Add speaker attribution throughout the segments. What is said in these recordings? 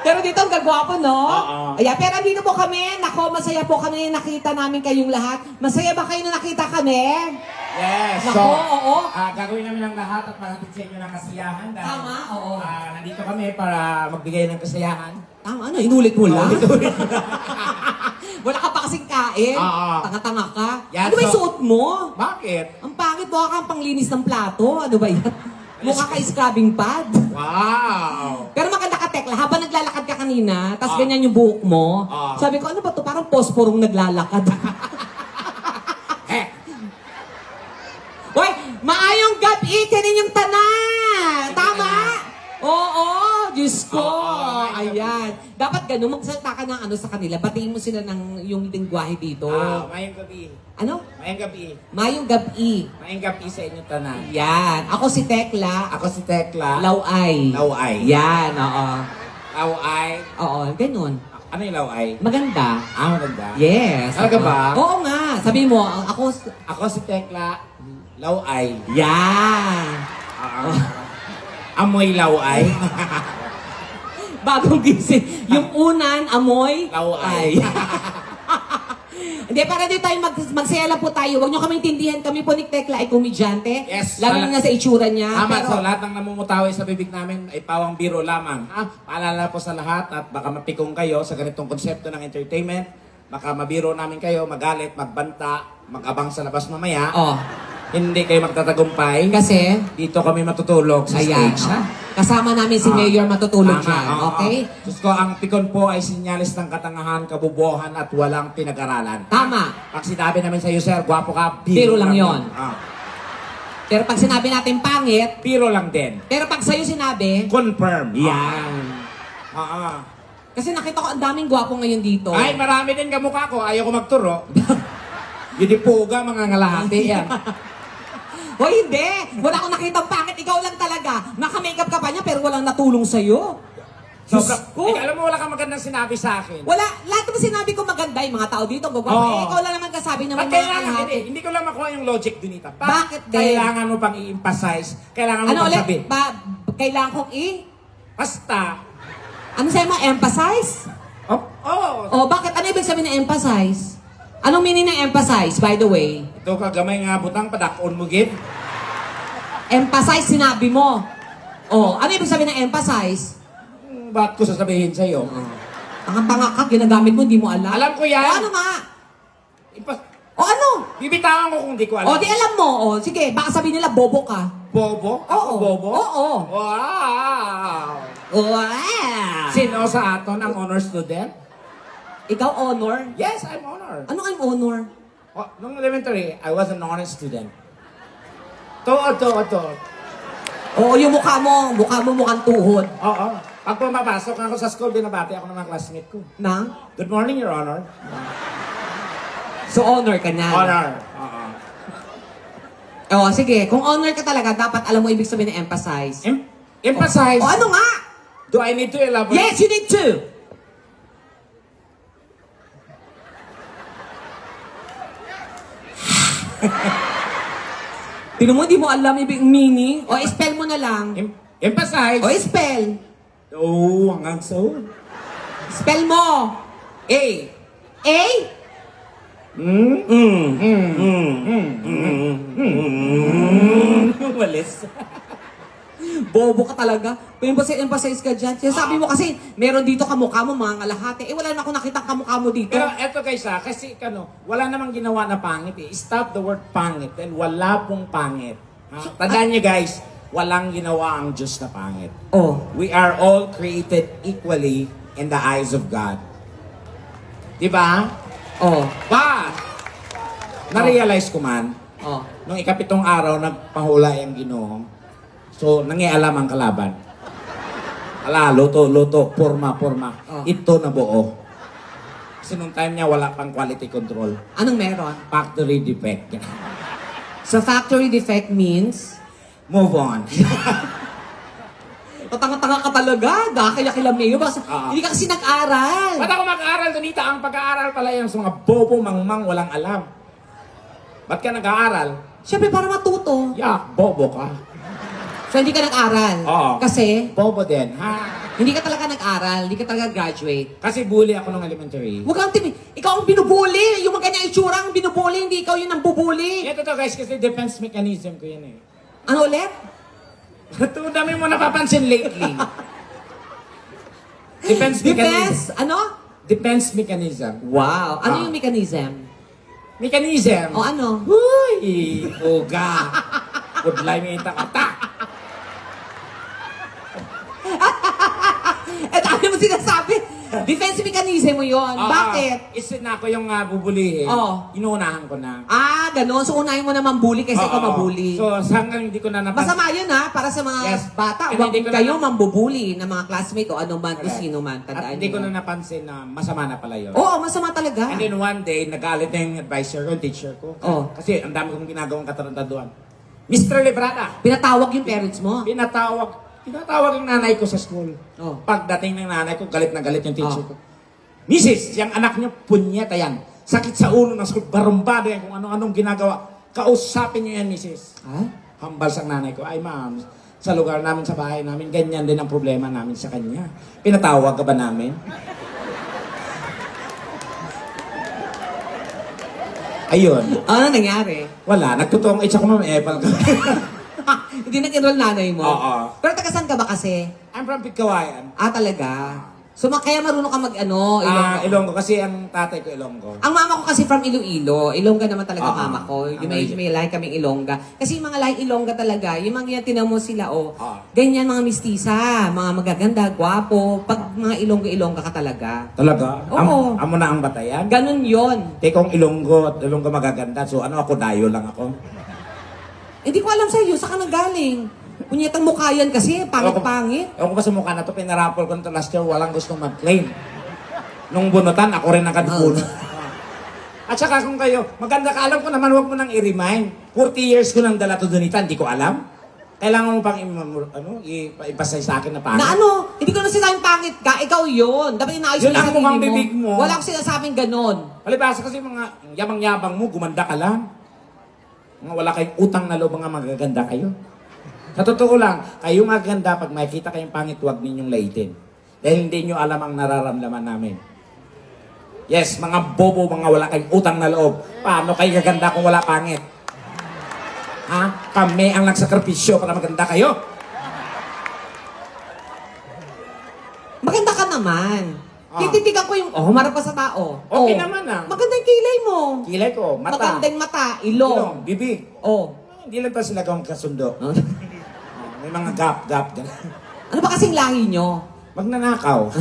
Speaker 1: Pero dito ang gagwapo, no?
Speaker 2: Oo.
Speaker 1: Ayan, pero andito po kami. Nako, masaya po kami nakita namin kayong lahat. Masaya ba kayo na nakita kami?
Speaker 2: Yes.
Speaker 1: Nako, oo.
Speaker 2: Gagawin namin ang lahat at mahatid sa inyo ng kasiyahan. Dahil,
Speaker 1: Tama, oo.
Speaker 2: nandito kami para magbigay ng kasiyahan.
Speaker 1: Tama, ano? Inulit mo lang? Wala ka pa kasing kain.
Speaker 2: Oo.
Speaker 1: Tanga-tanga ka.
Speaker 2: Yan,
Speaker 1: Ano ba yung
Speaker 2: so-
Speaker 1: suot mo?
Speaker 2: Bakit?
Speaker 1: Ang pangit, mukha kang panglinis ng plato. Ano ba yan? Mukha ka scrubbing pad.
Speaker 2: Wow!
Speaker 1: Pero maganda ka, Tekla. Habang naglalakad ka kanina, tapos
Speaker 2: Ah.
Speaker 1: ganyan yung buhok mo,
Speaker 2: Ah.
Speaker 1: sabi ko, ano ba to? Parang posporong naglalakad.
Speaker 2: Heck!
Speaker 1: Hoy, maayong gabi kaninyong tanan! Tama? Oo, Diyos ko.
Speaker 2: Oo, maayong
Speaker 1: Ayan. Dapat ganun, magsalita ka ng ano sa kanila. Batiin mo sila ng yung lingwahe dito.
Speaker 2: Mayang gabi.
Speaker 1: Ano?
Speaker 2: Mayang gabi.
Speaker 1: Mayong gabi.
Speaker 2: Mayang gabi sa inyong tanan.
Speaker 1: Yan. Ako si Tekla.
Speaker 2: Ako si Tekla.
Speaker 1: Laway.
Speaker 2: Laway.
Speaker 1: Yan, oo.
Speaker 2: Laway.
Speaker 1: Oo, ganun.
Speaker 2: Ano yung laway?
Speaker 1: Maganda.
Speaker 2: Maganda.
Speaker 1: Yes.
Speaker 2: Talaga ba?
Speaker 1: Oo nga. Sabi mo, ako...
Speaker 2: Ako si Tekla. Laway.
Speaker 1: Yan.
Speaker 2: Amoy laway.
Speaker 1: Bagong gising. Yung unan, amoy,
Speaker 2: Laway.
Speaker 1: Hindi, para di tayo magsaya lang po tayo. Huwag nyo kami intindihan. Kami po ni Tekla ay komedyante.
Speaker 2: Yes.
Speaker 1: Lalo na sa itsura niya.
Speaker 2: Tama,
Speaker 1: Pero,
Speaker 2: so lahat ng namumutawi sa bibig namin ay pawang biro lamang. Paalala po sa lahat at baka mapikong kayo sa ganitong konsepto ng entertainment. Baka mabiro namin kayo, magalit, magbanta, mag-abang sa labas mamaya.
Speaker 1: oh,
Speaker 2: Hindi kayo magtatagumpay.
Speaker 1: kasi,
Speaker 2: Dito kami matutulog sa
Speaker 1: ayan,
Speaker 2: stage.
Speaker 1: oh, kasama namin si
Speaker 2: Ah.
Speaker 1: Mayor matutulog
Speaker 2: Tama,
Speaker 1: dyan.
Speaker 2: oo,
Speaker 1: Okay?
Speaker 2: oo. Diyos ko, ang pikon po ay sinyalis ng katangahan, kabubuhan at walang pinag-aralan.
Speaker 1: Tama.
Speaker 2: Pag sinabi namin sa iyo, sir, gwapo ka,
Speaker 1: Biro lang yun.
Speaker 2: Ah,
Speaker 1: Pero pag sinabi natin pangit,
Speaker 2: biro lang din.
Speaker 1: pero pag sa'yo sinabi,
Speaker 2: Confirm.
Speaker 1: yan.
Speaker 2: Ah.
Speaker 1: Kasi nakita ko ang daming gwapo ngayon dito.
Speaker 2: Ay, marami din kamukha ko. Ayaw ko magturo. Yun di puga, mga ngalahati yan.
Speaker 1: Hoy, hindi! Wala akong nakitang pangit. Ikaw lang talaga. Naka-makeup ka pa niya pero walang natulong sa'yo. Diyos ko.
Speaker 2: Alam mo, wala kang magandang sinabi sa akin.
Speaker 1: Wala. Lahat naman sinabi ko maganda. Yung mga tao dito, gagawin.
Speaker 2: Oo.
Speaker 1: Ikaw lang naman kasabi naman
Speaker 2: At
Speaker 1: mga
Speaker 2: kailangan,
Speaker 1: kalahati.
Speaker 2: hindi ko lang makuha yung logic Dunita.
Speaker 1: Bakit din?
Speaker 2: Kailangan mo pang i-emphasize. Kailangan mo
Speaker 1: Ano
Speaker 2: pang
Speaker 1: ulit?
Speaker 2: sabi.
Speaker 1: Kailangan kong
Speaker 2: Basta.
Speaker 1: Ano sa'yo mo? Emphasize?
Speaker 2: Oh.
Speaker 1: O, bakit? Ano ibig sabihin ng emphasize? Anong meaning ng emphasize, by the way?
Speaker 2: Ito kagamay nga butang padakon mo, gid.
Speaker 1: Emphasize, sinabi mo. O, ano ibig sabihin ng emphasize?
Speaker 2: Ba't ko sasabihin sa'yo?
Speaker 1: Tanga-tanga ka, ginagamit mo, hindi mo alam.
Speaker 2: Alam ko yan.
Speaker 1: O, ano nga?
Speaker 2: Ipas-
Speaker 1: O, ano?
Speaker 2: Bibitawan ko kung di ko alam.
Speaker 1: O, di alam mo. O, sige, baka sabihin nila, bobo ka.
Speaker 2: Bobo? Ako
Speaker 1: Oo.
Speaker 2: bobo?
Speaker 1: Oo.
Speaker 2: Wow!
Speaker 1: Wow!
Speaker 2: Sino sa aton ang honor student?
Speaker 1: Ikaw honor?
Speaker 2: Yes, I'm honor.
Speaker 1: Ano ang honor?
Speaker 2: Nung elementary, I was an honor student. To.
Speaker 1: Oo, yung mukha mo mukhang tuhod.
Speaker 2: Oo. Pag pumapasok ako sa school, binabati ako ng mga classmate ko.
Speaker 1: Na?
Speaker 2: Good morning, Your Honor.
Speaker 1: So, honor ka na.
Speaker 2: Honor. Oo.
Speaker 1: O, sige. Kung honor ka talaga, dapat alam mo ibig sabihin ng emphasize.
Speaker 2: Emphasize.
Speaker 1: O, ano nga?
Speaker 2: Do I need to elaborate?
Speaker 1: Yes, you need to! Tinan mo, di mo alam ibig meaning. O, spell mo na lang.
Speaker 2: Emphasize.
Speaker 1: O, spell.
Speaker 2: Oh, hanggang so.
Speaker 1: Spell mo.
Speaker 2: A.
Speaker 1: A?
Speaker 2: Walis.
Speaker 1: Bobo ka talaga. Kung emphasize ka dyan. Sabi mo kasi, meron dito kamukha mo, mga ngalahati. Eh, wala na ako nakita kamukha mo dito.
Speaker 2: Pero eto guys kasi wala namang ginawa na pangit eh. Stop the word pangit and wala pong pangit. Tandaan niyo guys, walang ginawa ang Diyos na pangit.
Speaker 1: Oh.
Speaker 2: We are all created equally in the eyes of God. Diba?
Speaker 1: Oh.
Speaker 2: But, na-realize ko man,
Speaker 1: Oh.
Speaker 2: nung ikapitong araw, nagpahula yung Ginoo. So, nangialam ang kalaban. Luto, porma.
Speaker 1: Oh.
Speaker 2: Ito na buo. Kasi nung time niya, wala pang quality control.
Speaker 1: Anong meron?
Speaker 2: Factory defect.
Speaker 1: So, factory defect means,
Speaker 2: Move on.
Speaker 1: tatanga-tanga ka talaga. Kaya mayo.
Speaker 2: Oo.
Speaker 1: Hindi ka kasi nag-aral.
Speaker 2: Ba't ako mag-aaral, Donita? Ang pag-aaral pala yung sa mga bobo, mangmang, walang alam. Ba't ka nag-aaral?
Speaker 1: Siyempre, para matuto.
Speaker 2: Yak, bobo ka.
Speaker 1: So, hindi ka nag-aral.
Speaker 2: Oo.
Speaker 1: Kasi,
Speaker 2: Bobo din. Ha?
Speaker 1: Hindi ka talaga nag-aral, hindi ka talaga graduate.
Speaker 2: Kasi bully ako nung elementary.
Speaker 1: Huwag kang ikaw ang binubuli. Yung mga ganyang itsura ang binubuli, hindi ikaw yung ang bubuli.
Speaker 2: Ito to guys, kasi defense mechanism ko yan eh.
Speaker 1: Ano ulit?
Speaker 2: Ito, dami mo napapansin lately. Defense mechanism.
Speaker 1: Defense? Ano?
Speaker 2: Defense mechanism.
Speaker 1: Wow. Ano
Speaker 2: Ah.
Speaker 1: yung mechanism?
Speaker 2: Mechanism.
Speaker 1: O ano?
Speaker 2: Huy! Uga! Kudlay mo yung takata.
Speaker 1: Eh, dami mo sinasabi. Defense mechanism mo yun. Bakit?
Speaker 2: Isin na ako yung bubulihin.
Speaker 1: Oo.
Speaker 2: Inuunahan ko na.
Speaker 1: Ah, ganun. So, unahin mo naman bully kasi ikaw
Speaker 2: Oo.
Speaker 1: mabuli.
Speaker 2: So, hanggang hindi ko na napansin.
Speaker 1: Masama yun ha, para sa mga
Speaker 2: Yes.
Speaker 1: bata.
Speaker 2: Kasi
Speaker 1: Huwag
Speaker 2: hindi ko na-
Speaker 1: kayo mambubuli ng mga classmate o ano man, kung
Speaker 2: Correct.
Speaker 1: sino man.
Speaker 2: At
Speaker 1: Tandaan
Speaker 2: hindi ko
Speaker 1: nyo.
Speaker 2: na napansin na masama na pala yun.
Speaker 1: Oo, masama talaga.
Speaker 2: And then one day, nagalit na yung advisor ko, yung teacher ko.
Speaker 1: Oh.
Speaker 2: Kasi ang dami kong ginagawang katarantaduan. Mr. Librada,
Speaker 1: Pinatawag yung parents mo.
Speaker 2: pinatawag yung nanay ko sa school.
Speaker 1: Oh.
Speaker 2: Pagdating ng nanay ko, galit na galit yung teacher
Speaker 1: Oh.
Speaker 2: ko. Mrs., yung anak niyo, punyeta yan. Sakit sa ulo ng school, barumbado yan kung ano-anong ginagawa. Kausapin niyo yan, Mrs.
Speaker 1: Ha?
Speaker 2: Hambal sa nanay ko, ay ma'am, sa lugar namin, sa bahay namin, ganyan din ang problema namin sa kanya. Pinatawag ka ba namin? Ayun.
Speaker 1: Ano nangyari?
Speaker 2: Wala, nagtotoong itch ako, ma'am, epal ka.
Speaker 1: Hindi nag-enroll nanay mo?
Speaker 2: Oo.
Speaker 1: Pero taga saan ka ba kasi?
Speaker 2: I'm from Pigkawayan.
Speaker 1: Ah, talaga? So, kaya marunong ka mag-ano, Ilonggo.
Speaker 2: Ilonggo, kasi ang tatay ko Ilonggo.
Speaker 1: Ang mama ko kasi from Iloilo. Ilongga naman talaga
Speaker 2: Ah,
Speaker 1: mama ko. Yung
Speaker 2: ang
Speaker 1: may lahi kaming Ilongga. Kasi yung mga lahi Ilongga talaga, yung mga yan, tinan mo sila,
Speaker 2: Ah.
Speaker 1: ganyan mga mistisa, mga magaganda, gwapo. Pag mga Ilongga ka talaga.
Speaker 2: Talaga?
Speaker 1: Oo.
Speaker 2: Amo na ang batayan?
Speaker 1: Ganun yon.
Speaker 2: Tekong Ilonggo at Ilonggo magaganda. So ano ako, dayo lang ako.
Speaker 1: Hindi ko alam sa'yo, saan ka nanggaling? Punyetang mukha yan kasi, pangit-pangit.
Speaker 2: Ewan ko ba sa mukha na to, pinarapol ko nito last year, walang gustong mag-claim. Nung bunutan, ako rin nakadbunot. At saka kung kayo, maganda ka, alam ko naman, huwag mo nang i-remind. 40 years ko nang dala to Donita, hindi ko alam. Kailangan mo pang ipasay sa akin na pangit.
Speaker 1: Na ano, hindi ko na sinabing pangit ka, ikaw yon. Dapat inaayos
Speaker 2: Yun
Speaker 1: mo
Speaker 2: ang
Speaker 1: sarili
Speaker 2: mukhang bibig mo.
Speaker 1: Wala akong sinasabing ganon.
Speaker 2: Palibasa kasi mga yabang-yabang mo, gumanda ka lang. Mga wala kayong utang na loob, mga magaganda kayo. Sa totoo lang, kayo maganda pag makikita kayong pangit, huwag ninyong laitin. Dahil hindi nyo alam ang nararamdaman namin. Yes, mga bobo, mga wala kayong utang na loob. Paano kayo gaganda kung wala pangit? Ha? Kami ang nagsakripisyo para maganda kayo.
Speaker 1: Maganda ka naman. Tititigan ko yung, humarap ka sa tao.
Speaker 2: Okay naman ah.
Speaker 1: Maganda yung kilay mo.
Speaker 2: Kilay ko, mata.
Speaker 1: Maganda yung mata, ilong.
Speaker 2: Bibig.
Speaker 1: Oh.
Speaker 2: Hindi lang pa sila gawang kasundo. May mga gap.
Speaker 1: Ano ba kasing lahi nyo?
Speaker 2: Magnanakaw.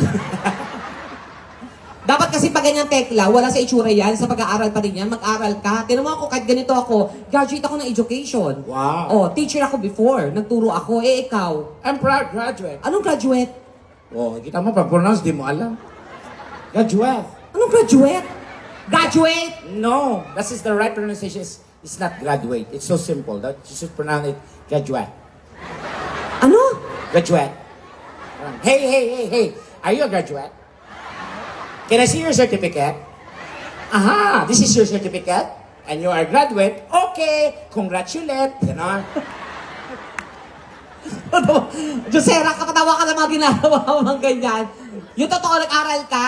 Speaker 1: Dapat kasi pag ganyan tekla, wala sa itsura yan, sa pag-aaral pa rin yan, mag-aral ka. Tinan mo ako, kahit ganito ako, graduate ako ng education.
Speaker 2: Wow.
Speaker 1: Oh, teacher ako before, nagturo ako. Eh, ikaw,
Speaker 2: I'm proud graduate.
Speaker 1: anong graduate?
Speaker 2: Oh, kita mo, pag-pronounce, di mo alam. Graduate.
Speaker 1: Anong graduate? Graduate!
Speaker 2: No, that is the right pronunciation. It's not graduate. It's so simple. That you should pronounce it graduate.
Speaker 1: Ano?
Speaker 2: Graduate. Hey. Are you a graduate? Can I see your certificate? Aha, this is your certificate? And you are a graduate? Okay, congratulate. Ganon.
Speaker 1: Josera, kapatawa ka na mga ginagawa mo mga ganyan. Yung totoo, nag-aral ka?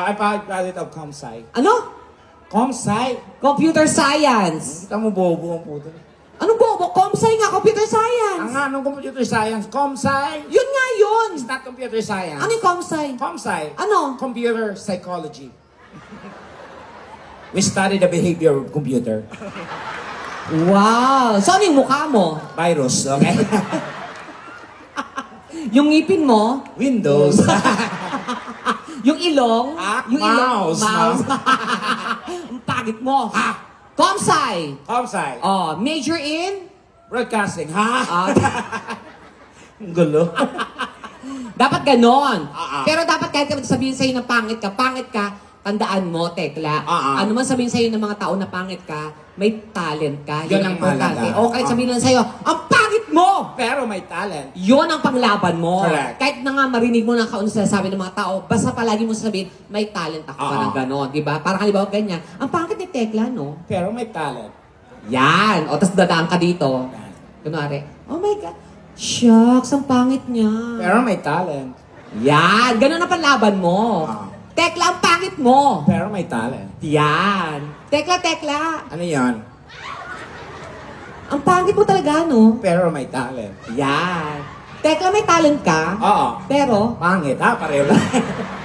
Speaker 2: I'm a graduate of ComSci.
Speaker 1: Ano?
Speaker 2: ComSci?
Speaker 1: Computer science.
Speaker 2: Kita mo bobo ang puto.
Speaker 1: Anong bobo? Comsci nga, computer
Speaker 2: Ang
Speaker 1: science.
Speaker 2: anong computer science? ComSci?
Speaker 1: Yun nga yun.
Speaker 2: It's not computer science.
Speaker 1: Ano yung comsci?
Speaker 2: ComSci?
Speaker 1: Ano?
Speaker 2: Computer psychology. We study the behavior of computer.
Speaker 1: Wow! So ano yung mukha mo?
Speaker 2: Virus, okay?
Speaker 1: Yung ngipin mo?
Speaker 2: Windows.
Speaker 1: Yung ilong? Yung ilong?
Speaker 2: Mouse.
Speaker 1: Ang pagit mo. Comsci.
Speaker 2: ComSci.
Speaker 1: Oh, major in?
Speaker 2: Broadcasting. Ha?
Speaker 1: Ah,
Speaker 2: Ang gulo.
Speaker 1: dapat ganon.
Speaker 2: Ah.
Speaker 1: Pero dapat kahit sabihin sa'yo na pangit ka, tandaan mo, Tekla. Ano man sabihin sa'yo ng mga tao na pangit ka, may talent ka.
Speaker 2: Yun ang
Speaker 1: importante.
Speaker 2: mahalaga.
Speaker 1: O kahit sabihin lang sa'yo, ang pangit mo!
Speaker 2: Pero may talent.
Speaker 1: Yun ang panglaban mo.
Speaker 2: Correct.
Speaker 1: Kahit na nga marinig mo na kauna sinasabi ng mga tao, basta palagi mo sasabihin, may talent ako, parang ganon, di ba? Parang halimbawa ganyan. Ang pangit ni Tekla, no?
Speaker 2: Pero may talent.
Speaker 1: Yan. O, tapos dadaan ka dito. Kunwari, oh my God, shucks, ang pangit niya.
Speaker 2: Pero may talent.
Speaker 1: Yan, ganun ang panlaban mo.
Speaker 2: Ah.
Speaker 1: Tekla, ang pangit mo.
Speaker 2: Pero may talent.
Speaker 1: Yan. Tekla, tekla.
Speaker 2: Ano yan?
Speaker 1: Ang pangit mo talaga, no?
Speaker 2: Pero may talent.
Speaker 1: Yan. Tekla, may talent ka.
Speaker 2: Oo.
Speaker 1: Pero,
Speaker 2: Pangit ha, pareho lang.